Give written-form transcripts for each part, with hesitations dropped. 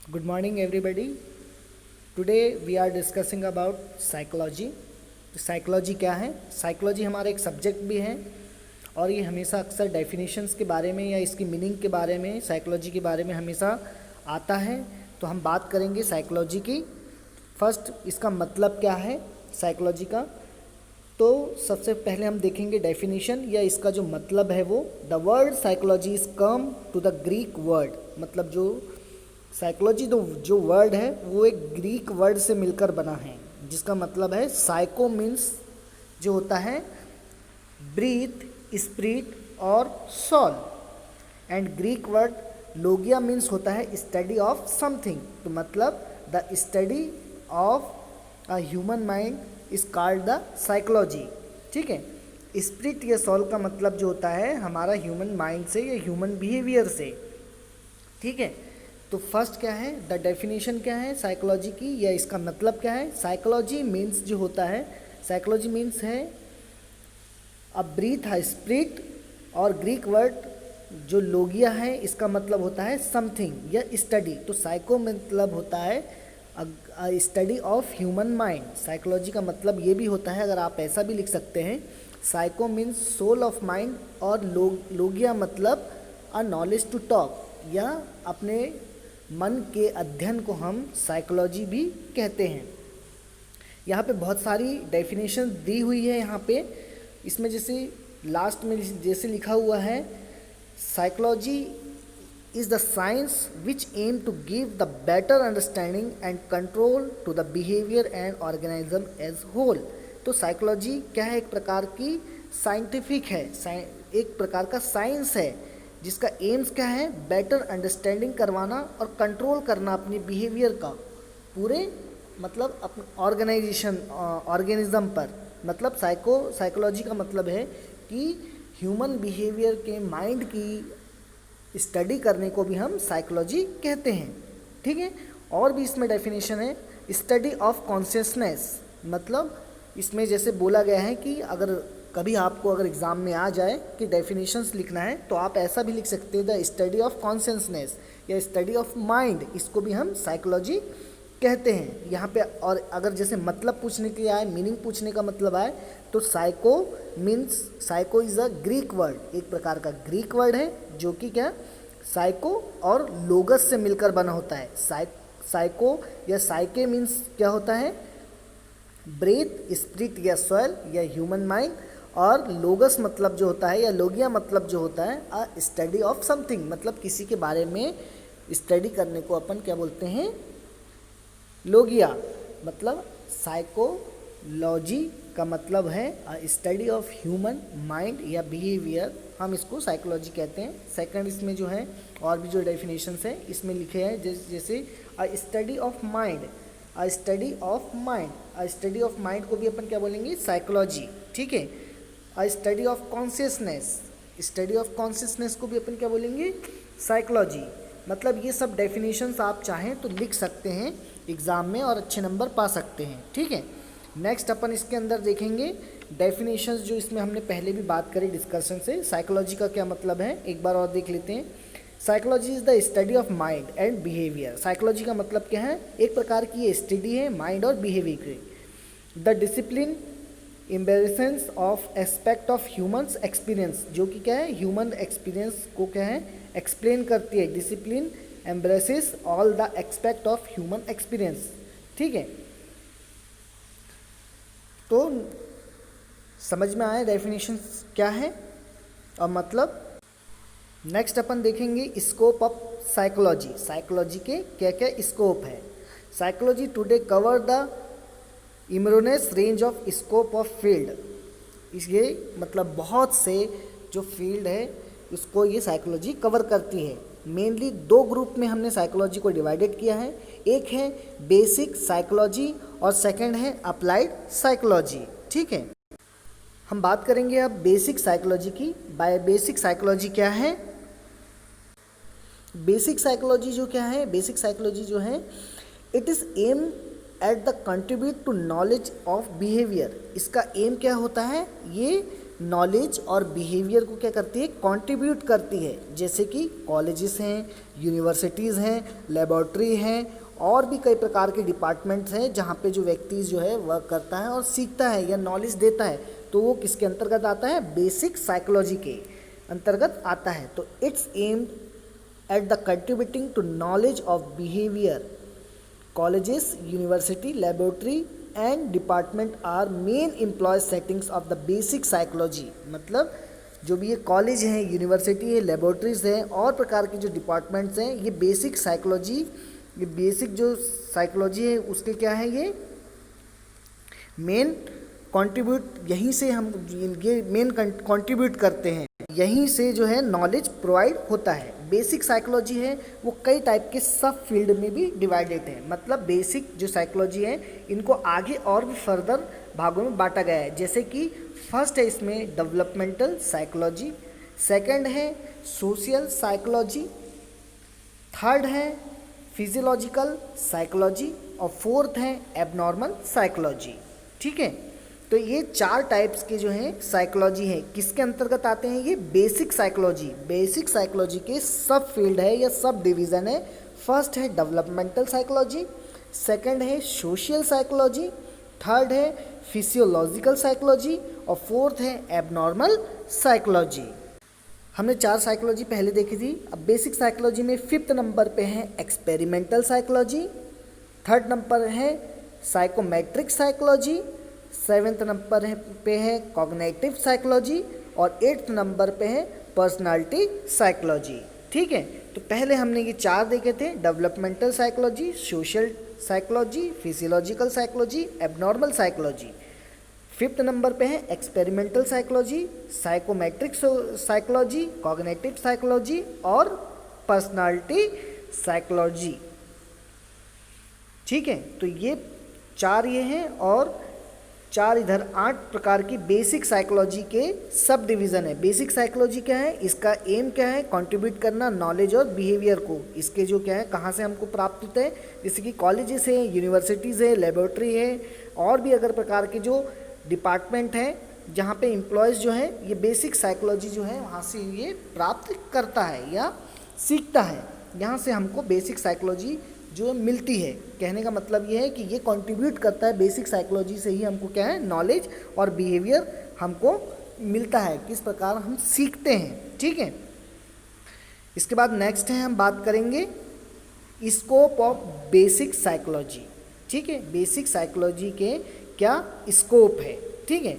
Good morning, everybody. Today we are discussing about psychology. तो psychology क्या है? Psychology हमारा एक सब्जेक्ट भी है और ये हमेशा अक्सर डेफिनेशंस के बारे में या इसकी मीनिंग के बारे में, साइकोलॉजी के बारे में हमेशा आता है। तो हम बात करेंगे साइकोलॉजी की। फर्स्ट, इसका मतलब क्या है साइकोलॉजी का। तो सबसे पहले हम देखेंगे डेफिनेशन या इसका जो मतलब है वो। The word psychology is come to the Greek word, मतलब जो साइकोलॉजी जो वर्ड है वो एक ग्रीक वर्ड से मिलकर बना है, जिसका मतलब है साइको मीन्स जो होता है ब्रीथ, स्पिरिट और soul, and Greek word logia means होता है स्टडी ऑफ समथिंग। तो मतलब the study of a human mind is called the psychology. ठीक है। स्पिरिट या सोल का मतलब जो होता है हमारा ह्यूमन माइंड से या ह्यूमन बिहेवियर से। ठीक है। तो फर्स्ट क्या है, द डेफिनेशन क्या है साइकोलॉजी की या इसका मतलब क्या है। साइकोलॉजी मीन्स जो होता है, साइकोलॉजी मीन्स है अ ब्रीथ है स्पिरिट, और ग्रीक वर्ड जो लोगिया है इसका मतलब होता है समथिंग या स्टडी। तो साइको मतलब होता है study of human mind. Psychology का मतलब ये भी होता है, अगर आप ऐसा भी लिख सकते हैं, psycho means soul of mind, और लोगिया मतलब अ नॉलेज टू टॉक, या अपने मन के अध्ययन को हम साइकोलॉजी भी कहते हैं। यहाँ पे बहुत सारी डेफिनेशन दी हुई है। यहाँ पे इसमें जैसे लास्ट में जैसे लिखा हुआ है, psychology is the science which aim to give the better understanding and control to the behaviour and organism as whole. तो साइकोलॉजी क्या है, एक प्रकार की साइंटिफिक है, एक प्रकार का साइंस है जिसका एम्स क्या है, बेटर अंडरस्टैंडिंग करवाना और कंट्रोल करना अपने बिहेवियर का, पूरे मतलब अपने ऑर्गेनिज्म पर। मतलब साइकोलॉजी का मतलब है कि ह्यूमन बिहेवियर के माइंड की स्टडी करने को भी हम साइकोलॉजी कहते हैं। ठीक है। और भी इसमें डेफिनेशन है, स्टडी ऑफ कॉन्शियसनेस, मतलब इसमें जैसे बोला गया है कि अगर कभी आपको अगर एग्ज़ाम में आ जाए कि डेफिनेशंस लिखना है तो आप ऐसा भी लिख सकते हैं, द स्टडी ऑफ कॉन्शियसनेस या स्टडी ऑफ माइंड, इसको भी हम साइकोलॉजी कहते हैं यहाँ पे। और अगर जैसे मतलब पूछने के लिए आए, मीनिंग पूछने का मतलब आए, तो psycho means, psycho is a Greek word, एक प्रकार का ग्रीक वर्ड है जो कि क्या, साइको और लोगस से मिलकर बना होता है। साइको या साइके मीन्स क्या होता है, ब्रेथ, स्पिरिट या सोल या ह्यूमन माइंड, और लोगस मतलब जो होता है या लोगिया मतलब जो होता है अ स्टडी ऑफ समथिंग, मतलब किसी के बारे में स्टडी करने को अपन क्या बोलते हैं, लोगिया। मतलब साइकोलॉजी का मतलब है स्टडी ऑफ ह्यूमन माइंड या बिहेवियर, हम इसको साइकोलॉजी कहते हैं। सेकंड इसमें जो है और भी जो डेफिनेशंस है इसमें लिखे हैं, जैसे study of mind, study of mind, study of mind को भी अपन क्या बोलेंगे, साइकोलॉजी। ठीक है। Study of consciousness, study of consciousness को भी अपन क्या बोलेंगे, साइकोलॉजी। मतलब ये सब डेफिनेशंस आप चाहें तो लिख सकते हैं एग्ज़ाम में और अच्छे नंबर पा सकते हैं। ठीक है। नेक्स्ट अपन इसके अंदर देखेंगे डेफिनेशंस, जो इसमें हमने पहले भी बात करी डिस्कशन से। साइकोलॉजी का क्या मतलब है एक बार और देख लेते हैं। Psychology is the study of mind and behaviour. Psychology का मतलब क्या है, एक प्रकार की ये स्टडी है माइंड और बिहेवियर की। The discipline embraces of aspect of humans experience, जो कि क्या है, ह्यूमन एक्सपीरियंस को क्या है, एक्सप्लेन करती है। Discipline embraces all the aspect of human experience. ठीक है। तो समझ में आया डेफिनेशन क्या है और मतलब। नेक्स्ट अपन देखेंगे स्कोप ऑफ साइकोलॉजी। साइकोलॉजी के क्या क्या स्कोप है। Psychology today cover the immense range of scope of field. ये मतलब बहुत से जो फील्ड है उसको ये साइकोलॉजी कवर करती है। मेनली दो ग्रुप में हमने साइकोलॉजी को डिवाइडेड किया है, एक है बेसिक साइकोलॉजी और सेकंड है अप्लाइड साइकोलॉजी। ठीक है। हम बात करेंगे अब बेसिक साइकोलॉजी की। बाय बेसिक साइकोलॉजी क्या है, बेसिक साइकोलॉजी जो क्या है, बेसिक साइकोलॉजी जो है, it is aim at the contribute to knowledge of behaviour. इसका एम क्या होता है, ये नॉलेज और बिहेवियर को क्या करती है, कंट्रीब्यूट करती है। जैसे कि कॉलेजेस हैं, यूनिवर्सिटीज़ हैं, लेबोरेटरी हैं, और भी कई प्रकार के डिपार्टमेंट्स हैं जहाँ पे जो व्यक्ति जो है वर्क करता है और सीखता है या नॉलेज देता है, तो वो किसके अंतर्गत आता है, बेसिक साइकोलॉजी के अंतर्गत आता है। तो it's aimed at the contributing to knowledge of behaviour. Colleges, university, laboratory and department are main employ settings of the basic psychology. मतलब जो भी ये कॉलेज हैं, यूनिवर्सिटी है, लेबोरेटरीज हैं और प्रकार के जो डिपार्टमेंट्स हैं, ये बेसिक साइकोलॉजी, ये बेसिक जो साइकोलॉजी है उसके क्या है, ये मेन कंट्रीब्यूट, यहीं से हम ये मेन कंट्रीब्यूट करते हैं, यहीं से जो है नॉलेज प्रोवाइड होता है। बेसिक साइकोलॉजी है वो कई टाइप के सब फील्ड में भी डिवाइडेड है। मतलब बेसिक जो साइकोलॉजी है इनको आगे और भी फर्दर भागों में बांटा गया है। जैसे कि फर्स्ट है इसमें डेवलपमेंटल साइकोलॉजी, सेकंड है सोशल साइकोलॉजी, थर्ड है फिजियोलॉजिकल साइकोलॉजी और फोर्थ है एबनॉर्मल साइकोलॉजी। ठीक है, तो ये 4 टाइप्स के जो हैं साइकोलॉजी है, किसके अंतर्गत आते हैं, ये बेसिक साइकोलॉजी। बेसिक साइकोलॉजी के सब फील्ड है या सब डिवीज़न है। फर्स्ट है डेवलपमेंटल साइकोलॉजी, सेकंड है सोशल साइकोलॉजी, थर्ड है फिजियोलॉजिकल साइकोलॉजी और फोर्थ है एबनॉर्मल साइकोलॉजी। हमने 4 साइकोलॉजी पहले देखी थी। अब बेसिक साइकोलॉजी में 5th नंबर पे है एक्सपेरिमेंटल साइकोलॉजी, 3rd नंबर है साइकोमेट्रिक साइकोलॉजी, 7th नंबर पे है कॉग्निटिव साइकोलॉजी और 8th नंबर पे है पर्सनालिटी साइकोलॉजी। ठीक है, तो पहले हमने ये 4 देखे थे, developmental psychology, social psychology, physiological psychology, abnormal psychology. 5th number पे है experimental psychology, psychometric psychology, cognitive psychology और पर्सनालिटी साइकोलॉजी। ठीक है, तो ये 4 ये हैं और 4 इधर 8 प्रकार की बेसिक साइकोलॉजी के सब डिवीज़न है। बेसिक साइकोलॉजी क्या है, इसका एम क्या है, कंट्रीब्यूट करना नॉलेज और बिहेवियर को। इसके जो क्या है, कहाँ से हमको प्राप्त होते हैं, जैसे कि कॉलेजेस हैं, यूनिवर्सिटीज़ है, लेबोरेटरी है और भी अगर प्रकार के जो डिपार्टमेंट हैं जहाँ पे एम्प्लॉयज़ जो हैं ये बेसिक साइकोलॉजी जो है वहाँ से ये प्राप्त करता है या सीखता है। यहाँ से हमको बेसिक साइकोलॉजी जो मिलती है। कहने का मतलब ये है कि ये कंट्रीब्यूट करता है, बेसिक साइकोलॉजी से ही हमको क्या है, नॉलेज और बिहेवियर हमको मिलता है, किस प्रकार हम सीखते हैं। ठीक है, इसके बाद नेक्स्ट है हम बात करेंगे स्कोप ऑफ बेसिक साइकोलॉजी। ठीक है, बेसिक साइकोलॉजी के क्या स्कोप है। ठीक है,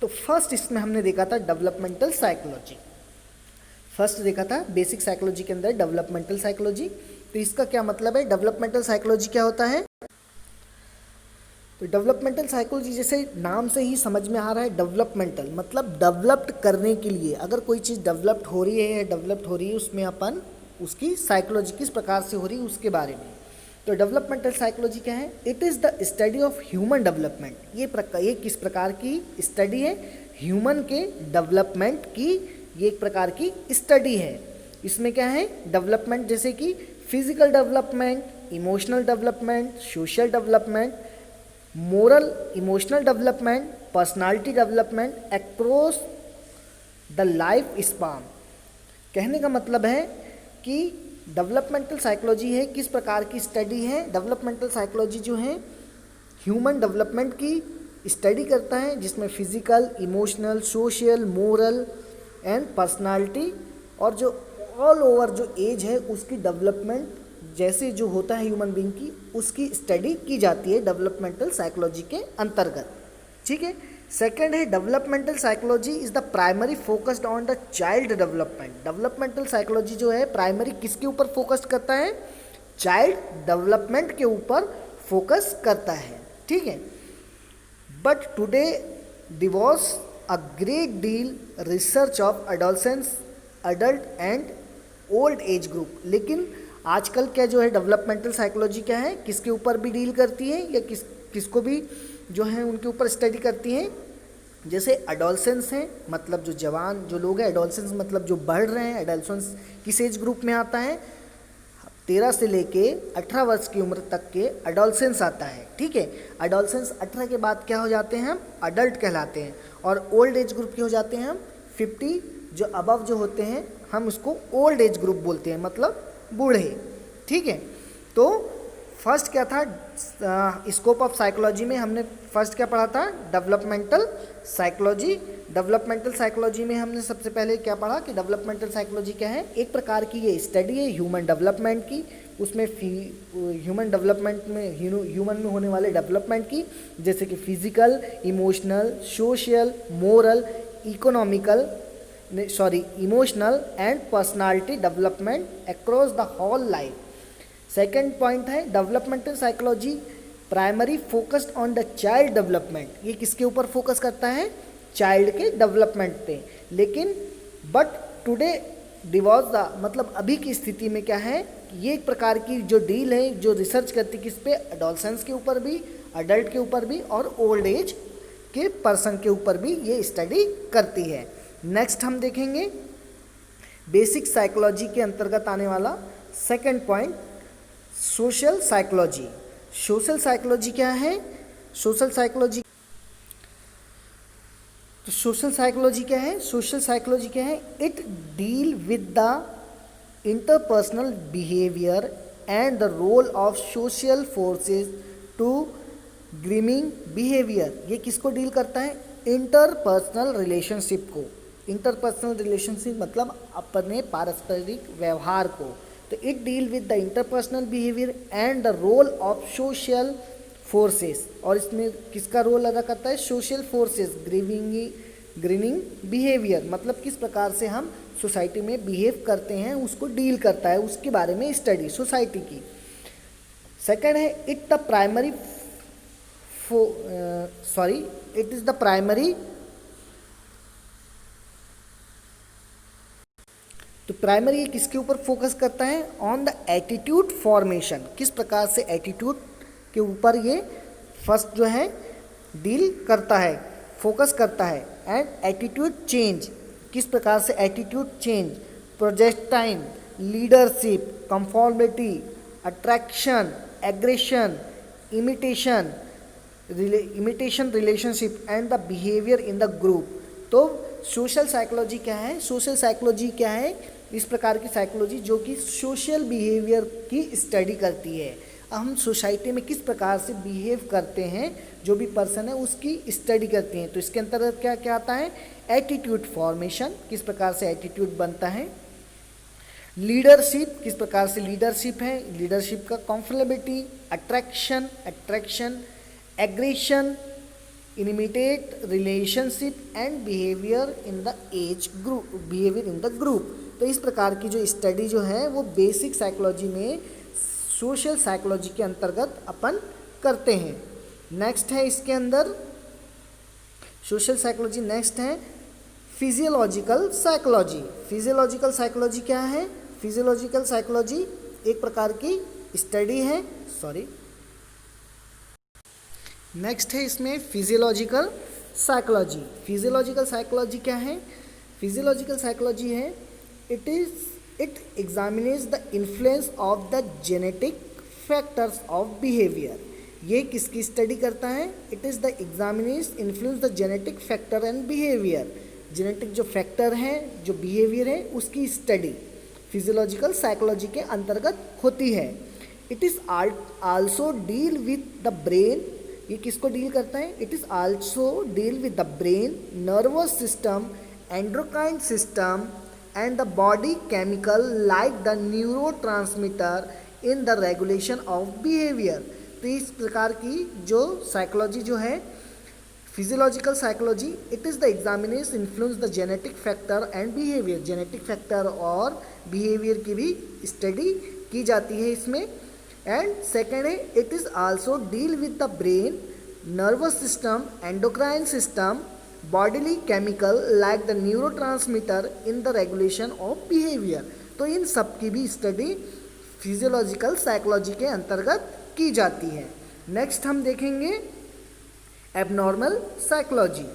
तो फर्स्ट इसमें हमने देखा था डेवलपमेंटल साइकोलॉजी। फर्स्ट देखा था बेसिक साइकोलॉजी के अंदर डेवलपमेंटल साइकोलॉजी। तो इसका क्या मतलब है, डेवलपमेंटल साइकोलॉजी क्या होता है, तो डेवलपमेंटल साइकोलॉजी जैसे नाम से ही समझ में आ रहा है, डेवलपमेंटल मतलब डेवलप्ड करने के लिए। अगर कोई चीज़ डेवलप्ड हो रही है या डेवलप्ड हो रही है, उसमें अपन उसकी साइकोलॉजी किस प्रकार से हो रही है उसके बारे में। तो डेवलपमेंटल साइकोलॉजी क्या है, it is the study of human development. ये किस प्रकार की स्टडी है, ह्यूमन के डेवलपमेंट की ये एक प्रकार की स्टडी है। इसमें क्या है, डेवलपमेंट जैसे कि physical development, emotional development, social development, moral emotional development, personality development across the life span. कहने का मतलब है कि डेवलपमेंटल साइकोलॉजी है किस प्रकार की स्टडी है, डेवलपमेंटल साइकोलॉजी जो है ह्यूमन डेवलपमेंट की स्टडी करता है, जिसमें physical, emotional, social, moral and personality और जो ऑल ओवर जो एज है उसकी डेवलपमेंट जैसे जो होता है ह्यूमन बीइंग की, उसकी स्टडी की जाती है डेवलपमेंटल साइकोलॉजी के अंतर्गत। ठीक है, सेकंड है developmental psychology is the primary focused on the child development. Developmental psychology जो है प्राइमरी किसके ऊपर फोकस करता है, चाइल्ड डेवलपमेंट के ऊपर फोकस करता है। ठीक है, but today divorce a great deal research of adolescence, adult and old age group. लेकिन आजकल क्या जो है डेवलपमेंटल साइकोलॉजी क्या है, किसके ऊपर भी डील करती है या किसको भी जो है उनके ऊपर स्टडी करती है। जैसे एडोलसेंस हैं, मतलब जो जवान जो लोग हैं, एडोलसेंस मतलब जो बढ़ रहे हैं, एडोलसेंस किस एज ग्रुप में आता है, 13 से लेके 18 वर्ष की उम्र तक के अडोलसेंस आता है, ठीक है। अडोलसेंस 18 के बाद क्या हो जाते हैं हम, अडल्ट कहलाते हैं। और ओल्ड एज ग्रुप के हो जाते हैं हम 50 जो अबव जो होते हैं हम उसको ओल्ड एज ग्रुप बोलते हैं, मतलब बूढ़े, ठीक है। तो फर्स्ट क्या था स्कोप ऑफ साइकोलॉजी में, हमने फर्स्ट क्या पढ़ा था, डेवलपमेंटल साइकोलॉजी। डेवलपमेंटल साइकोलॉजी में हमने सबसे पहले क्या पढ़ा कि डेवलपमेंटल साइकोलॉजी क्या है, एक प्रकार की ये स्टडी है ह्यूमन डेवलपमेंट की। उसमें ह्यूमन डेवलपमेंट में ह्यूमन में होने वाले डेवलपमेंट की, जैसे कि physical, emotional, social, moral, economical emotional and personality development across the whole life. Second point है developmental psychology primary focused on the child development. ये किसके ऊपर फोकस करता है, चाइल्ड के डेवलपमेंट पे। लेकिन बट टुडे डिवॉर्स द, मतलब अभी की स्थिति में क्या है, ये एक प्रकार की जो डील है जो रिसर्च करती किस पे, एडोलसेंस के ऊपर भी, अडल्ट के ऊपर भी और ओल्ड एज के पर्सन के ऊपर भी ये स्टडी करती है। नेक्स्ट हम देखेंगे बेसिक साइकोलॉजी के अंतर्गत आने वाला second point, social psychology. Social psychology क्या है, सोशल साइकोलॉजी, तो सोशल साइकोलॉजी क्या है, सोशल साइकोलॉजी क्या है, it deal with the interpersonal behaviour and the role of social forces to grooming behaviour. ये किसको डील करता है, इंटरपर्सनल रिलेशनशिप को। इंटरपर्सनल रिलेशनशिप मतलब अपने पारस्परिक व्यवहार को। तो it deal with the interpersonal behaviour and the role of social forces, और इसमें किसका रोल अदा करता है, सोशल फोर्सेस, ग्रीनिंग बिहेवियर, मतलब किस प्रकार से हम सोसाइटी में बिहेव करते हैं उसको डील करता है, उसके बारे में स्टडी सोसाइटी की। सेकंड है it the primary it is the primary, तो प्राइमरी ये किसके ऊपर फोकस करता है, ऑन द एटीट्यूड फॉर्मेशन, किस प्रकार से एटीट्यूड के ऊपर ये फर्स्ट जो है डील करता है, फोकस करता है। एंड एटीट्यूड चेंज, किस प्रकार से attitude change, projection, leadership, conformity, attraction, aggression, imitation relationship and the behaviour in the group. तो सोशल साइकोलॉजी क्या है, सोशल साइकोलॉजी क्या है, इस प्रकार की साइकोलॉजी जो कि सोशल बिहेवियर की स्टडी करती है। हम सोसाइटी में किस प्रकार से बिहेव करते हैं, जो भी पर्सन है उसकी स्टडी करती हैं। तो इसके अंतर्गत क्या क्या आता है, एटीट्यूड फॉर्मेशन, किस प्रकार से एटीट्यूड बनता है, लीडरशिप, किस प्रकार से लीडरशिप है, लीडरशिप का comfortability, attraction, aggression, imitate relationship and behaviour in the group. तो इस प्रकार की जो स्टडी जो है वो बेसिक साइकोलॉजी में सोशल साइकोलॉजी के अंतर्गत अपन करते हैं। नेक्स्ट है इसके अंदर सोशल साइकोलॉजी, नेक्स्ट है फिजियोलॉजिकल साइकोलॉजी। फिजियोलॉजिकल साइकोलॉजी क्या है, फिजियोलॉजिकल साइकोलॉजी एक प्रकार की स्टडी है, नेक्स्ट है इसमें फिजियोलॉजिकल साइकोलॉजी। फिजियोलॉजिकल साइकोलॉजी क्या है, फिजियोलॉजिकल साइकोलॉजी है it examines the influence of the genetic factors of behaviour. ये किसकी स्टडी करता है, it is the examines influence the genetic factor and behaviour. Genetic जो फैक्टर हैं, जो बिहेवियर है, उसकी स्टडी फिजियोलॉजिकल साइकोलॉजी के अंतर्गत होती है। It is also deal with the brain, ये किसको डील करता है, it is also deal with the brain, nervous system, endocrine system and the body chemical like the neurotransmitter in the regulation of behaviour. तो इस प्रकार की जो psychology जो है physiological psychology, it is the examines influence the genetic factor and behaviour, genetic factor और behaviour की भी स्टडी की जाती है इसमें। एंड सेकेंड है it is also deal with the brain, nervous system, endocrine system, bodily chemical like the neurotransmitter in the regulation of behaviour. तो इन सब की भी स्टडी फिजियोलॉजिकल साइकोलॉजी के अंतर्गत की जाती है। नेक्स्ट हम देखेंगे एबनॉर्मल साइकोलॉजी।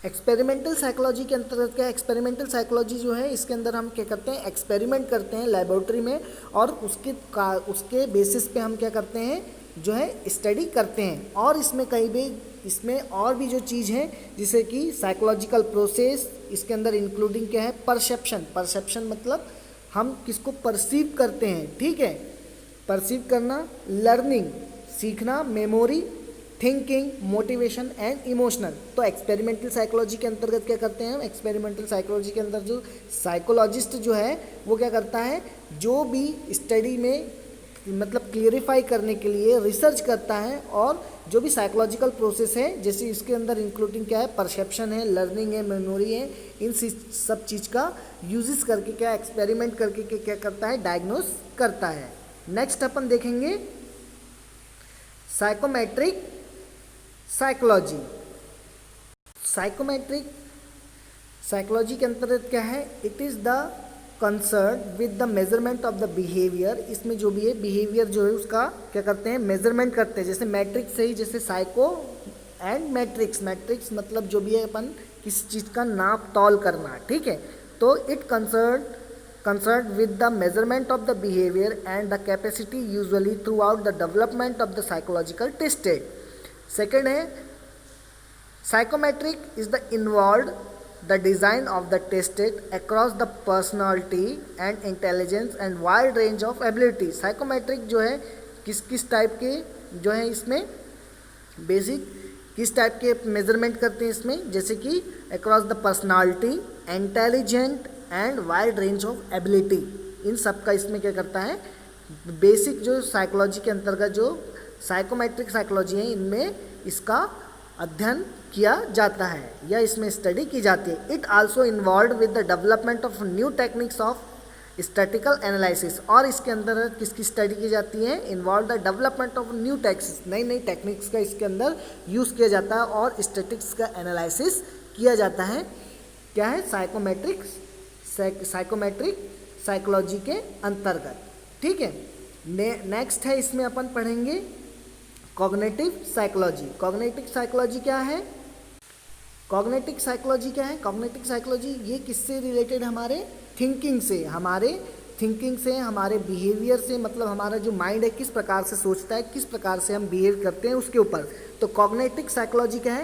एक्सपेरिमेंटल साइकोलॉजी के अंतर्गत क्या है, एक्सपेरिमेंटल साइकोलॉजी जो है इसके अंदर हम क्या करते हैं, एक्सपेरिमेंट करते हैं लेबोरेटरी में और उसके बेसिस पे हम क्या करते हैं जो है स्टडी करते हैं। और इसमें कई भी इसमें और भी जो चीज़ है जिसे कि साइकोलॉजिकल प्रोसेस इसके अंदर इंक्लूडिंग क्या है, परसेप्शन। परसेप्शन मतलब हम किसको परसीव करते हैं, ठीक है, परसीव करना, लर्निंग सीखना, memory, thinking, motivation and emotional. तो एक्सपेरिमेंटल साइकोलॉजी के अंतर्गत क्या करते हैं हम, एक्सपेरिमेंटल साइकोलॉजी के अंदर जो साइकोलॉजिस्ट जो है वो क्या करता है, जो भी स्टडी में मतलब क्लियरिफाई करने के लिए रिसर्च करता है और जो भी साइकोलॉजिकल प्रोसेस है जैसे इसके अंदर इंक्लूडिंग क्या है, परसेप्शन है, लर्निंग है, मेमोरी है, इन सब चीज़ का यूजेस करके क्या एक्सपेरिमेंट करके क्या करता है, डायग्नोस करता है। नेक्स्ट अपन देखेंगे साइकोमेट्रिक साइकोलॉजी। साइकोमेट्रिक साइकोलॉजी के अंतर्गत क्या है, it is the concern with the measurement of the behaviour. इसमें जो भी है बिहेवियर जो है उसका क्या करते हैं, मेजरमेंट करते हैं। जैसे मैट्रिक्स से ही, जैसे साइको एंड मैट्रिक्स, मैट्रिक्स मतलब जो भी है अपन किसी चीज़ का नाप तौल करना, ठीक है। तो it concerned with the measurement of the behavior and the capacity usually throughout the development of the psychological tested. Second है psychometric is the involved the design of the tested across the personality and intelligence and wide range of ability. Psychometric जो है किस type के जो है इसमें basic किस type के मेजरमेंट करते हैं इसमें, जैसे कि across the personality, intelligent and wide range of ability, इन सब का इसमें क्या करता है, बेसिक जो साइकोलॉजी के अंतर्गत जो साइकोमेट्रिक साइकोलॉजी है इनमें इसका अध्ययन किया जाता है या इसमें स्टडी की जाती है। It also involve with the development of new techniques of statistical analysis. और इसके अंदर किसकी स्टडी की जाती है, involve the development of new techniques, नई नई टेक्निक्स का इसके अंदर यूज़ किया जाता है और स्टैटिक्स का एनालिसिस किया जाता है। क्या है, साइकोमेट्रिक साइकोलॉजी के अंतर्गत, ठीक है। नेक्स्ट है इसमें अपन पढ़ेंगे कॉग्निटिव साइकोलॉजी। कॉग्निटिव साइकोलॉजी क्या है, कॉग्निटिव साइकोलॉजी क्या है, कॉग्निटिव साइकोलॉजी ये किससे रिलेटेड, हमारे थिंकिंग से, हमारे बिहेवियर से, मतलब हमारा जो माइंड है किस प्रकार से सोचता है, किस प्रकार से हम बिहेव करते हैं उसके ऊपर। तो कॉग्निटिव साइकोलॉजी क्या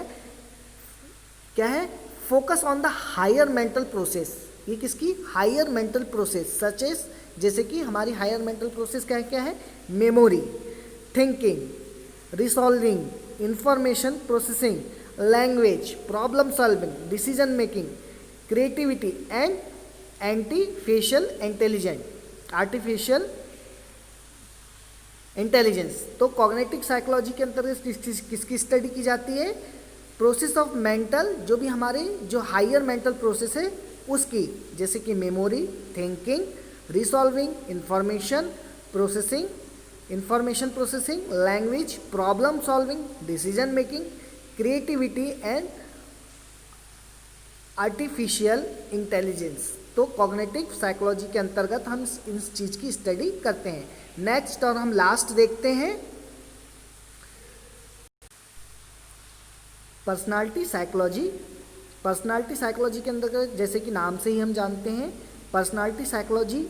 है, focus on the higher mental process. ये किसकी, higher mental process such as, जैसे कि हमारी हायर मेंटल प्रोसेस क्या है, memory, thinking, resolving, information processing, language, problem solving, decision making, creativity and artificial intelligence. तो कॉग्निटिव साइकोलॉजी के अंतर्गत किसकी स्टडी की जाती है, प्रोसेस ऑफ मेंटल, जो भी हमारे जो हायर मेंटल प्रोसेस है उसकी, जैसे कि memory, thinking, resolving, information processing, language, problem solving, decision making, creativity and artificial intelligence. तो कॉग्निटिव साइकोलॉजी के अंतर्गत हम इस चीज़ की स्टडी करते हैं। नेक्स्ट और हम लास्ट देखते हैं पर्सनालिटी साइकोलॉजी। पर्सनालिटी साइकोलॉजी के अंतर्गत जैसे कि नाम से ही हम जानते हैं पर्सनालिटी साइकोलॉजी,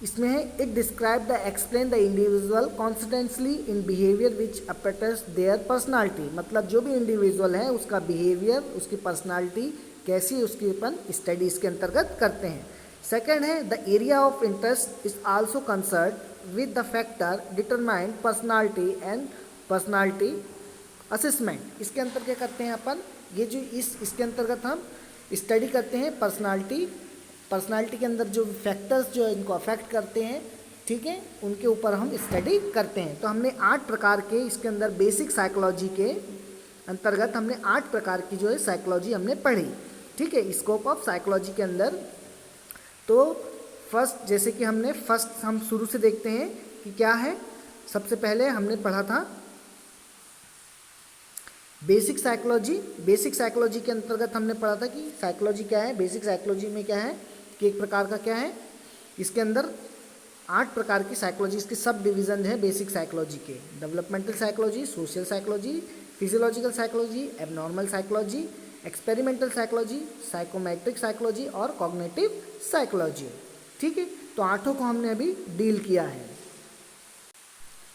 इसमें है it describe the explain the individual consistently in behaviour which operates their personality. मतलब जो भी इंडिविजुअल है उसका बिहेवियर, उसकी पर्सनालिटी कैसी, उसकी अपन स्टडी इसके अंतर्गत करते हैं। सेकेंड है the area of interest is also concern with the factor determine personality and personality assessment. इसके अंतर्गत क्या करते हैं अपन, ये जो इसके अंतर्गत हम स्टडी करते हैं पर्सनालिटी के अंदर जो फैक्टर्स जो इनको अफेक्ट करते हैं, ठीक है, उनके ऊपर हम स्टडी करते हैं। तो हमने 8 प्रकार के इसके अंदर बेसिक साइकोलॉजी के अंतर्गत हमने 8 प्रकार की जो है साइकोलॉजी हमने पढ़ी, ठीक है, स्कोप ऑफ साइकोलॉजी के अंदर। तो फर्स्ट, जैसे कि हम शुरू से देखते हैं कि क्या है। सबसे पहले हमने पढ़ा था बेसिक साइकोलॉजी। बेसिक साइकोलॉजी के अंतर्गत हमने पढ़ा था कि साइकोलॉजी क्या है। बेसिक साइकोलॉजी में क्या है कि एक प्रकार का क्या है, इसके अंदर 8 प्रकार की साइकोलॉजी, इसके सब डिवीज़न है बेसिक साइकोलॉजी के। Developmental psychology, social psychology, physiological psychology, abnormal psychology experimental psychology, psychometric psychology और कॉग्निटिव साइकोलॉजी। ठीक है, तो 8 को हमने अभी डील किया है।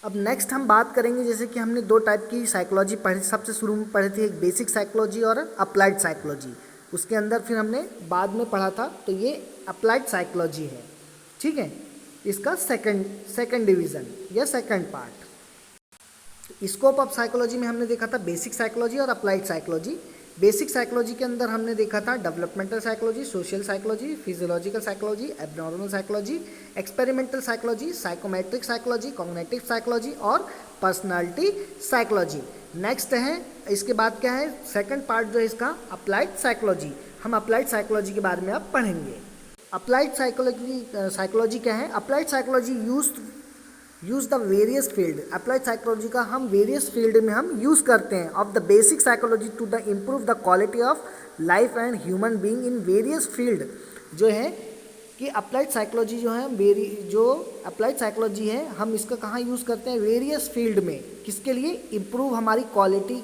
अब नेक्स्ट हम बात करेंगे, जैसे कि हमने 2 टाइप की साइकोलॉजी पढ़ी, सबसे शुरू में पढ़ी थी एक बेसिक साइकोलॉजी और अप्लाइड साइकोलॉजी। उसके अंदर फिर हमने बाद में पढ़ा था, तो ये अप्लाइड साइकोलॉजी है। ठीक है, इसका सेकंड डिवीज़न या second part. Scope of psychology में हमने देखा था बेसिक साइकोलॉजी और अप्लाइड साइकोलॉजी। बेसिक साइकोलॉजी के अंदर हमने देखा था developmental psychology, social psychology, physiological psychology, abnormal psychology, experimental psychology, psychometric psychology, cognitive psychology और पर्सनालिटी साइकोलॉजी। नेक्स्ट है, इसके बाद क्या है, सेकंड पार्ट जो है इसका अप्लाइड साइकोलॉजी। हम अप्लाइड साइकोलॉजी के बारे में अब पढ़ेंगे। अप्लाइड साइकोलॉजी क्या है? Applied psychology use the various field. Applied psychology का हम वेरियस फील्ड में हम यूज़ करते हैं of the basic psychology to the improve the quality of life and human being in various field. जो है कि अप्लाइड साइकोलॉजी जो है जो अप्लाइड साइकोलॉजी है, हम इसका कहाँ यूज़ करते हैं? वेरियस फील्ड में। किसके लिए? इम्प्रूव हमारी क्वालिटी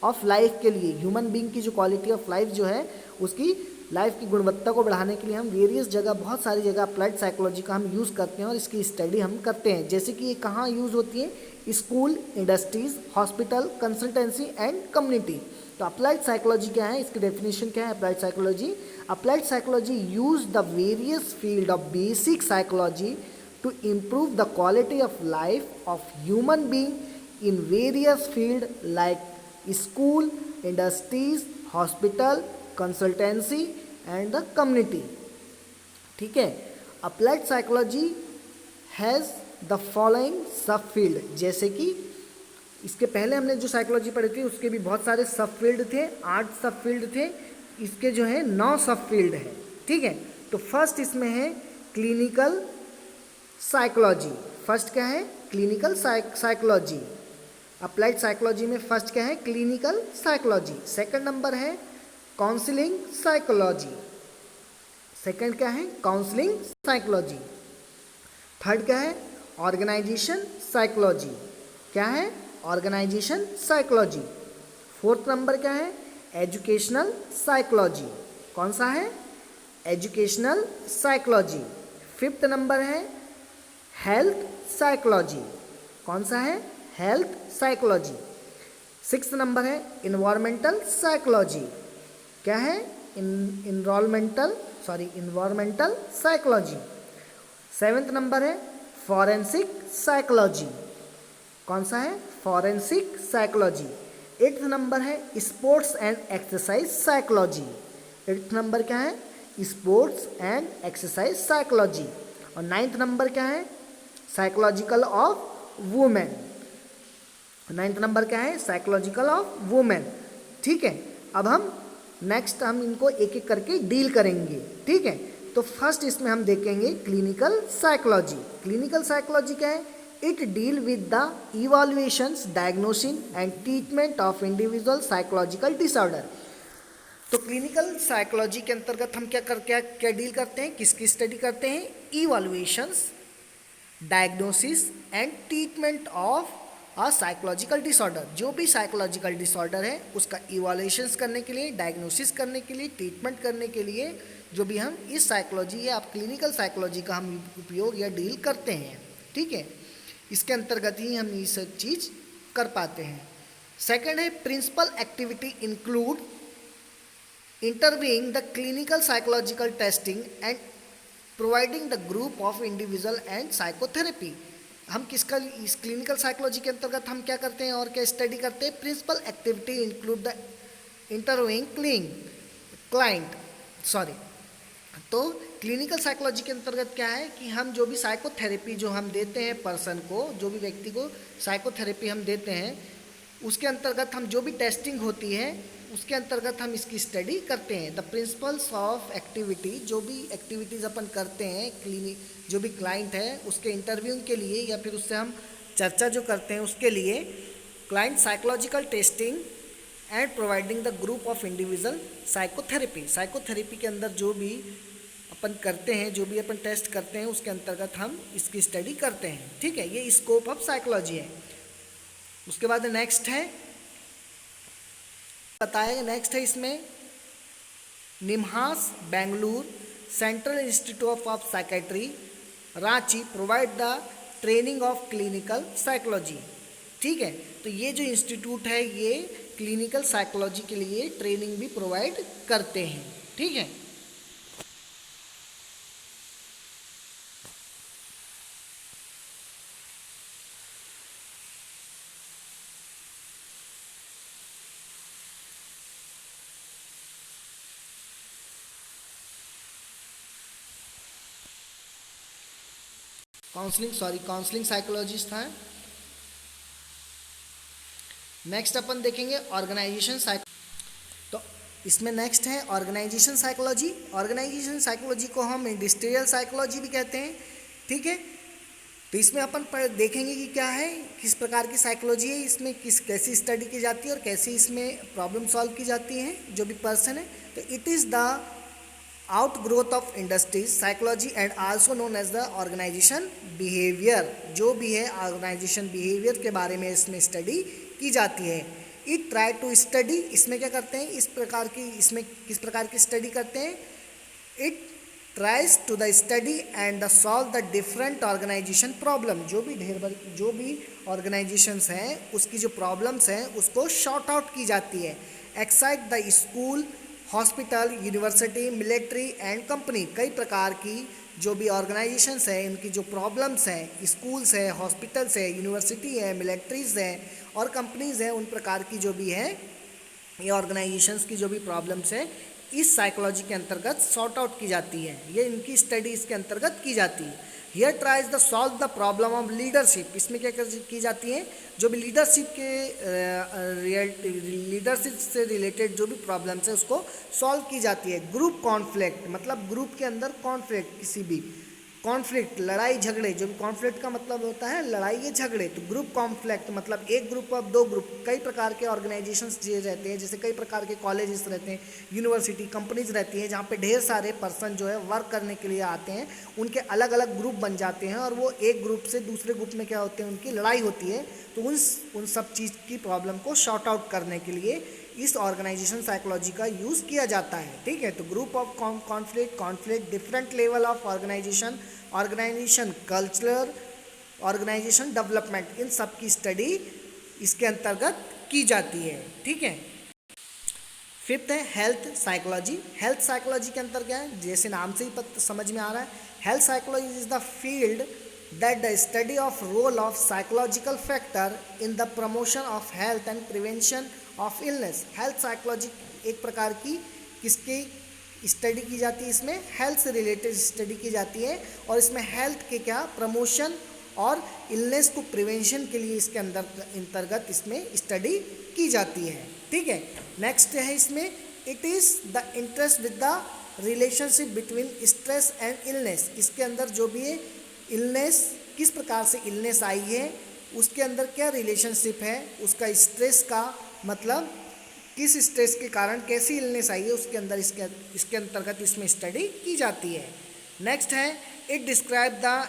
ऑफ लाइफ के लिए। ह्यूमन बीइंग की जो क्वालिटी ऑफ लाइफ जो है, उसकी लाइफ की गुणवत्ता को बढ़ाने के लिए हम वेरियस जगह, बहुत सारी जगह अप्लाइड साइकोलॉजी का हम यूज़ करते हैं और इसकी स्टडी हम करते हैं। जैसे कि ये कहाँ यूज़ होती है? School, industries, hospital, consultancy and community. तो अप्लाइड साइकोलॉजी क्या है? इसकी डेफिनेशन क्या है applied psychology? Applied psychology use the various field of basic psychology to improve the quality of life of human being in various field like school, industries, hospital, consultancy and the community. ठीक है, applied psychology has the following sub field. जैसे कि इसके पहले हमने जो psychology पढ़ी थी उसके भी बहुत सारे सब फील्ड थे, 8 सब फील्ड थे। इसके जो है 9 सब फील्ड है। ठीक है, तो फर्स्ट इसमें है क्लिनिकल साइकोलॉजी। फर्स्ट क्या है? Clinical psychology. अप्लाइड साइकोलॉजी में फर्स्ट क्या है? Clinical psychology. सेकंड नंबर है काउंसलिंग साइकोलॉजी। सेकंड क्या है? Counselling psychology. थर्ड क्या है? Organisation psychology. क्या है? Organisation psychology. फोर्थ नंबर क्या है? Educational psychology. कौन सा है? Educational psychology. फिफ्थ नंबर है हेल्थ साइकोलॉजी। कौन सा है? Health psychology. सिक्स्थ नंबर है इन्वायरमेंटल साइकोलॉजी। क्या है? Environmental psychology. सेवेंथ नंबर है फॉरेंसिक साइकोलॉजी। कौन सा है? Forensic psychology. एट्थ नंबर है sports and exercise psychology. Eighth number क्या है? Sports and exercise psychology. और नाइन्थ नंबर क्या है? Psychological of women. Ninth number क्या है? Psychological of women. ठीक है, अब हम नेक्स्ट हम इनको एक एक करके डील करेंगे। ठीक है, तो फर्स्ट इसमें हम देखेंगे क्लिनिकल साइकोलॉजी। क्लिनिकल साइकोलॉजी क्या है? It deal with the evaluations, diagnosis and treatment of individual psychological disorder. तो क्लिनिकल साइकोलॉजी के अंतर्गत हम क्या डील करते हैं? किसकी स्टडी करते हैं? Evaluations, diagnosis and treatment of psychological disorder. जो भी साइकोलॉजिकल डिसऑर्डर है उसका इवैल्यूएशंस करने के लिए, डायग्नोसिस करने के लिए, ट्रीटमेंट करने के लिए जो भी हम इस साइकोलॉजी या आप क्लिनिकल साइकोलॉजी का हम उपयोग या डील करते हैं। ठीक है, इसके अंतर्गत ही हम ये सब चीज़ कर पाते हैं। सेकंड है principal activity include interviewing the clinical psychological testing and providing the group of individual and psychotherapy. हम किसका इस क्लिनिकल साइकोलॉजी के अंतर्गत हम क्या करते हैं और क्या स्टडी करते हैं? Principal activity include the interviewing तो क्लिनिकल साइकोलॉजी के अंतर्गत क्या है कि हम जो भी साइकोथेरेपी जो हम देते हैं पर्सन को, जो भी व्यक्ति को साइकोथेरेपी हम देते हैं, उसके अंतर्गत हम जो भी टेस्टिंग होती है उसके अंतर्गत हम इसकी स्टडी करते हैं। द प्रिंसिपल्स ऑफ एक्टिविटी, जो भी एक्टिविटीज़ अपन करते हैं जो भी क्लाइंट है उसके इंटरव्यू के लिए या फिर उससे हम चर्चा जो करते हैं उसके लिए, client psychological testing and providing the group of individual psychotherapy. Psychotherapy के अंदर जो भी अपन करते हैं, जो भी अपन टेस्ट करते हैं उसके अंतर्गत हम इसकी स्टडी करते हैं। ठीक है, ये स्कोप ऑफ साइकोलॉजी है। उसके बाद नेक्स्ट है बताएगा, नेक्स्ट है इसमें निम्हांस Bengaluru, central institute of psychiatry Ranchi provide the training of clinical psychology. ठीक है, तो ये जो इंस्टीट्यूट है ये क्लिनिकल साइकोलॉजी के लिए ट्रेनिंग भी प्रोवाइड करते हैं। ठीक है, काउंसलिंग साइकोलॉजिस्ट था। नेक्स्ट अपन देखेंगे ऑर्गेनाइजेशन साइको, तो इसमें नेक्स्ट है ऑर्गेनाइजेशन साइकोलॉजी। ऑर्गेनाइजेशन साइकोलॉजी को हम इंडस्ट्रियल साइकोलॉजी भी कहते हैं। ठीक है, तो इसमें अपन देखेंगे कि क्या है, किस प्रकार की साइकोलॉजी है, इसमें कैसी स्टडी की जाती है और कैसे इसमें प्रॉब्लम सॉल्व की जाती है जो भी पर्सन है। तो it is the outgrowth of industries psychology and also known as the organisation behaviour. जो भी है ऑर्गेनाइजेशन बिहेवियर के बारे में इसमें स्टडी की जाती है। इट ट्राई टू स्टडी, इसमें क्या करते हैं, इसमें किस प्रकार की स्टडी करते हैं, it tries to the study and the solve the different organisation problem. जो भी ऑर्गेनाइजेशंस हैं उसकी जो प्रॉब्लम्स हैं उसको शॉर्ट आउट की जाती है। Excite the school, hospital, university, military and company. कई प्रकार की जो भी ऑर्गेनाइजेशंस हैं इनकी जो प्रॉब्लम्स हैं, स्कूल्स है, हॉस्पिटल्स है, यूनिवर्सिटी है, मिलिट्रीज है और कंपनीज हैं, उन प्रकार की जो भी है ये ऑर्गेनाइजेशंस की जो भी प्रॉब्लम्स है इस साइकोलॉजी के अंतर्गत सॉर्ट आउट की जाती है। ये इनकी स्टडी इसके अंतर्गत की जाती है। Here tries the solve the problem of leadership. इसमें क्या की जाती है, जो भी लीडरशिप से रिलेटेड जो भी प्रॉब्लम्स है उसको सॉल्व की जाती है। ग्रुप कॉन्फ्लिक्ट, मतलब ग्रुप के अंदर कॉन्फ्लिक्ट, किसी भी कॉन्फ्लिक्ट, लड़ाई झगड़े, जो भी कॉन्फ्लिक्ट का मतलब होता है लड़ाई या झगड़े, तो ग्रुप कॉन्फ्लिक्ट मतलब एक ग्रुप और दो ग्रुप, कई प्रकार के ऑर्गेनाइजेशंस जो रहते हैं, जैसे कई प्रकार के कॉलेजेस रहते हैं, यूनिवर्सिटी, कंपनीज रहती हैं, जहाँ पे ढेर सारे पर्सन जो है वर्क करने के लिए आते हैं, उनके अलग अलग ग्रुप बन जाते हैं और वो एक ग्रुप से दूसरे ग्रुप में क्या होते हैं, उनकी लड़ाई होती है। तो उन सब चीज़ की प्रॉब्लम को शॉर्ट आउट करने के लिए इस ऑर्गेनाइजेशन साइकोलॉजी का यूज़ किया जाता है। ठीक है, तो group of conflict, different level of organisation culture, organisation development, इन सब की स्टडी इसके अंतर्गत की जाती है। ठीक है, फिफ्थ है हेल्थ साइकोलॉजी। हेल्थ साइकोलॉजी के अंतर्गत क्या है, जैसे नाम से ही समझ में आ रहा है, health psychology is the field that the study of role of psychological factor in the promotion of health and prevention of illness। Health psychology एक प्रकार की किसकी स्टडी की जाती है, इसमें हेल्थ से रिलेटेड स्टडी की जाती है और इसमें हेल्थ के क्या प्रमोशन और इलनेस को प्रिवेंशन के लिए इसके अंतर्गत इसमें स्टडी की जाती है। ठीक है, नेक्स्ट है इसमें it is the interest with the relationship between stress and illness. इसके अंदर जो भी है इलनेस, किस प्रकार से इलनेस आई है, उसके अंदर क्या रिलेशनशिप है, उसका स्ट्रेस का मतलब किस स्ट्रेस के कारण कैसी इलनेस आई है, उसके अंदर इसके अंतर्गत इसमें स्टडी की जाती है। नेक्स्ट है it describe the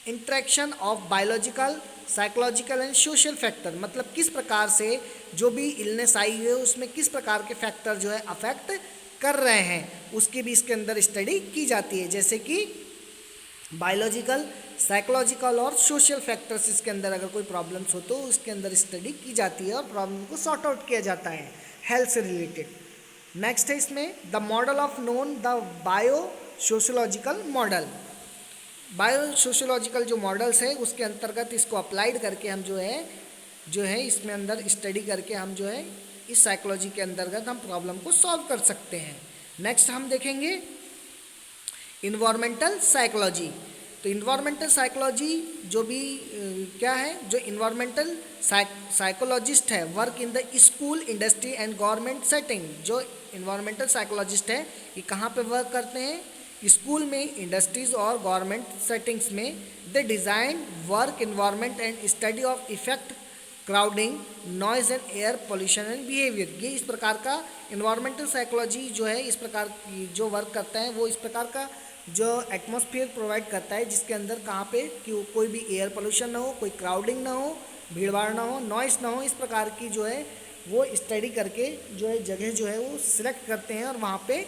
interaction of biological, psychological and social factor. मतलब किस प्रकार से जो भी इलनेस आई है उसमें किस प्रकार के फैक्टर जो है अफेक्ट कर रहे हैं, उसकी भी इसके अंदर स्टडी की जाती है। जैसे कि बायोलॉजिकल, साइकोलॉजिकल और सोशल फैक्टर्स, इसके अंदर अगर कोई प्रॉब्लम्स हो तो उसके अंदर स्टडी की जाती है और प्रॉब्लम को सॉर्ट आउट किया जाता है हेल्थ से रिलेटेड। नेक्स्ट है इसमें the model of known the bio sociological model. Bio sociological जो मॉडल्स है उसके अंतर्गत इसको अप्लाइड करके हम जो है इसमें अंदर स्टडी करके हम जो है इस साइकोलॉजी के अंतर्गत हम प्रॉब्लम को सॉल्व कर सकते हैं। नेक्स्ट हम देखेंगे इन्वायरमेंटल साइकोलॉजी। तो इन्वायरमेंटल साइकोलॉजी जो भी क्या है, जो इन्वायरमेंटल साइकोलॉजिस्ट है work in the school, industry and government setting. जो इन्वायरमेंटल साइकोलॉजिस्ट है ये कहाँ पे वर्क करते हैं, स्कूल में, इंडस्ट्रीज और गवर्नमेंट सेटिंग्स में। दे design work environment and study of effect crowding, noise and air pollution and behaviour. ये इस प्रकार का इन्वायरमेंटल साइकोलॉजी जो है इस प्रकार की जो वर्क करता है वो इस प्रकार का जो एटमॉस्फेयर प्रोवाइड करता है जिसके अंदर कहाँ पे कि कोई भी एयर पोल्यूशन ना हो, कोई क्राउडिंग ना हो, भीड़भाड़ ना हो, नॉइस ना हो, इस प्रकार की जो है वो स्टडी करके जो है जगह जो है वो सिलेक्ट करते हैं और वहाँ पे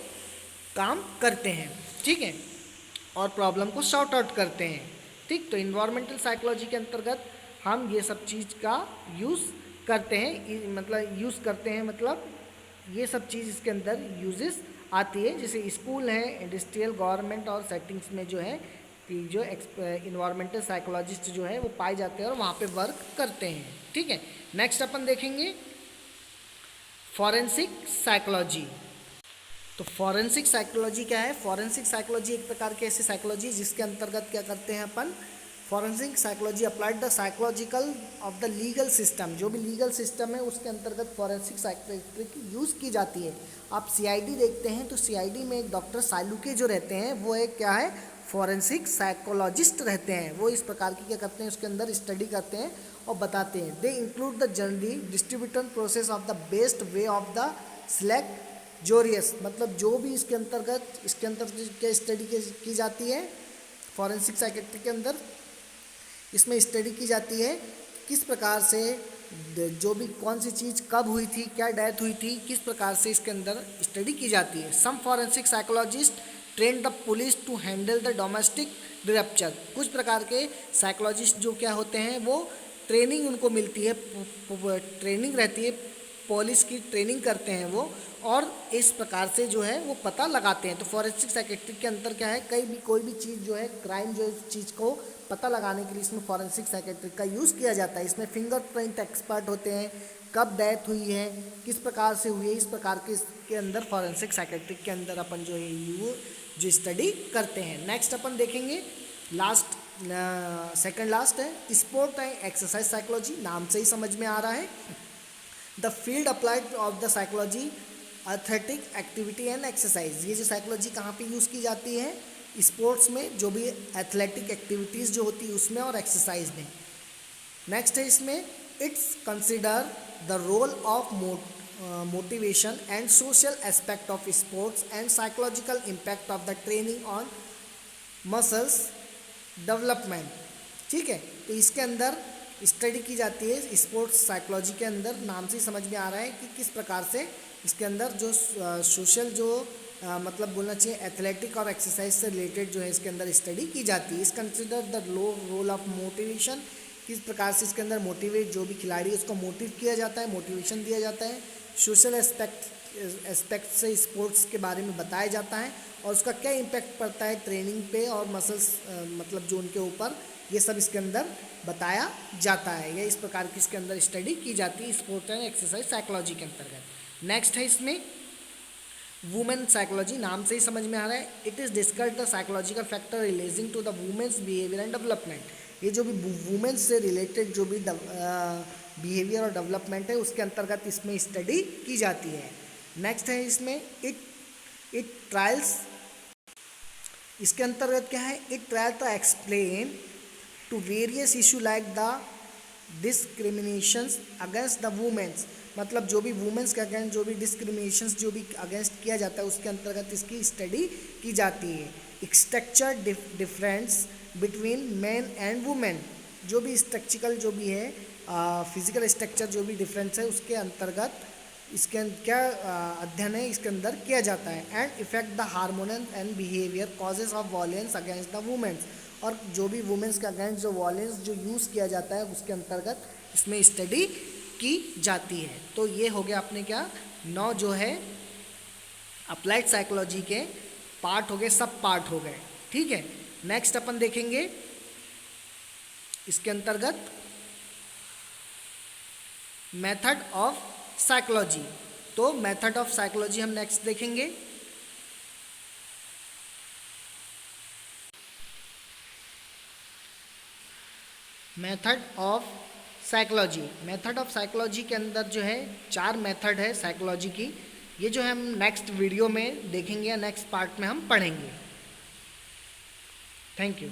काम करते हैं, ठीक है, और प्रॉब्लम को सॉर्ट आउट करते हैं, ठीक। तो इन्वायरमेंटल साइकोलॉजी के अंतर्गत हम ये सब चीज़ का यूज़ करते हैं, मतलब ये सब चीज़ इसके अंदर यूजेस आती है। जैसे स्कूल है, इंडस्ट्रियल, गवर्नमेंट और सेटिंग्स में जो है कि जो इन्वायरमेंटल साइकोलॉजिस्ट जो है वो पाए जाते हैं और वहाँ पे वर्क करते हैं, ठीक है। नेक्स्ट अपन देखेंगे फॉरेंसिक साइकोलॉजी। तो फॉरेंसिक साइकोलॉजी क्या है? फॉरेंसिक साइकोलॉजी एक प्रकार की ऐसी साइकोलॉजी जिसके अंतर्गत क्या करते हैं अपन, forensic psychology applied the psychological of the legal system, जो भी लीगल सिस्टम है उसके अंतर्गत फॉरेंसिक साइकोलॉजी यूज़ की जाती है। आप सीआईडी देखते हैं तो सीआईडी में एक डॉक्टर सालुके जो रहते हैं वो एक क्या है, फॉरेंसिक साइकोलॉजिस्ट रहते हैं। वो इस प्रकार की क्या करते हैं, उसके अंदर स्टडी करते हैं और बताते हैं। They include the generally distributor process of the best way of the select juries, मतलब जो भी इसके अंतर्गत क्या स्टडी की जाती है फॉरेंसिक साइकेट्री के अंदर, इसमें स्टडी की जाती है किस प्रकार से जो भी कौन सी चीज़ कब हुई थी, क्या डेथ हुई थी, किस प्रकार से इसके अंदर स्टडी की जाती है। Some forensic psychologist train the police to handle the domestic disruption, कुछ प्रकार के साइकोलॉजिस्ट जो क्या होते हैं वो ट्रेनिंग उनको मिलती है, ट्रेनिंग रहती है, पुलिस की ट्रेनिंग करते हैं वो, और इस प्रकार से जो है वो पता लगाते हैं। तो फॉरेंसिक साइकेट्री के अंदर क्या है, कोई भी चीज़ जो है क्राइम जो चीज़ को पता लगाने के लिए इसमें फॉरेंसिक साइकेट्री का यूज़ किया जाता है। इसमें फिंगरप्रिंट एक्सपर्ट होते हैं, कब डेथ हुई है, किस प्रकार से हुई है, इस प्रकार के इसके अंदर फॉरेंसिक साइकेट्री के अंदर अपन जो है वो जो स्टडी करते हैं। नेक्स्ट अपन देखेंगे सेकंड लास्ट है स्पोर्ट एंड एक्सरसाइज साइकोलॉजी। नाम से ही समझ में आ रहा है, the field applied of the psychology athletic activity and exercise. ये जो साइकोलॉजी कहाँ पे यूज़ की जाती है, स्पोर्ट्स में, जो भी एथलेटिक एक्टिविटीज़ जो होती है उसमें और एक्सरसाइज में। नेक्स्ट है इसमें it's consider the role of motivation and social aspect of sports and psychological impact of the training on muscles development, ठीक है। तो इसके अंदर स्टडी की जाती है स्पोर्ट्स साइकोलॉजी के अंदर। नाम से समझ में आ रहा है कि किस प्रकार से इसके अंदर जो सोशल जो मतलब बोलना चाहिए एथलेटिक और एक्सरसाइज से रिलेटेड जो है इसके अंदर स्टडी की जाती है। Is consider the role of motivation, किस प्रकार से इसके अंदर मोटिवेट जो भी खिलाड़ी है उसको मोटिव किया जाता है, मोटिवेशन दिया जाता है। सोशल एस्पेक्ट से स्पोर्ट्स के बारे में बताया जाता है और उसका क्या इम्पैक्ट पड़ता है ट्रेनिंग पे और मसल्स मतलब जो उनके ऊपर, ये सब इसके अंदर बताया जाता है। या इस प्रकार की इसके अंदर स्टडी की जाती है स्पोर्ट्स एंड एक्सरसाइज साइकोलॉजी के अंतर्गत। नेक्स्ट है इसमें वुमेन साइकोलॉजी। नाम से ही समझ में आ रहा है, it is discuss the psychological factor relating to the women's behaviour and development. ये जो भी वुमेन्स से रिलेटेड जो भी बिहेवियर और डेवलपमेंट है उसके अंतर्गत इसमें स्टडी की जाती है। नेक्स्ट है इसमें इट ट्रायल्स, इसके अंतर्गत क्या है, it trial to explain to various issue like the discriminations against the women's, मतलब जो भी वुमेन्स के अगेंस्ट जो भी डिस्क्रिमिनेशंस जो भी अगेंस्ट किया जाता है उसके अंतर्गत इसकी स्टडी की जाती है। Structure difference between man and women, जो भी स्ट्रक्चरल जो भी है फिजिकल स्ट्रक्चर जो भी डिफरेंस है उसके अंतर्गत इसके क्या अध्ययन है इसके अंदर किया जाता है। And effect the hormonal and behaviour causes of violence against the women's, और जो भी वुमेन्स के अगेंस्ट जो वॉयलेंस जो यूज़ किया जाता है उसके अंतर्गत इसमें स्टडी की जाती है। तो ये हो गया अपने क्या 9 जो है अप्लाइड साइकोलॉजी के पार्ट हो गए, सब पार्ट हो गए, ठीक है। नेक्स्ट अपन देखेंगे इसके अंतर्गत मेथड ऑफ साइकोलॉजी। तो मेथड ऑफ साइकोलॉजी हम नेक्स्ट देखेंगे। Method of psychology, method of psychology के अंदर जो है 4 मेथड है साइकोलॉजी की। ये जो है हम नेक्स्ट वीडियो में देखेंगे या नेक्स्ट पार्ट में हम पढ़ेंगे। Thank you.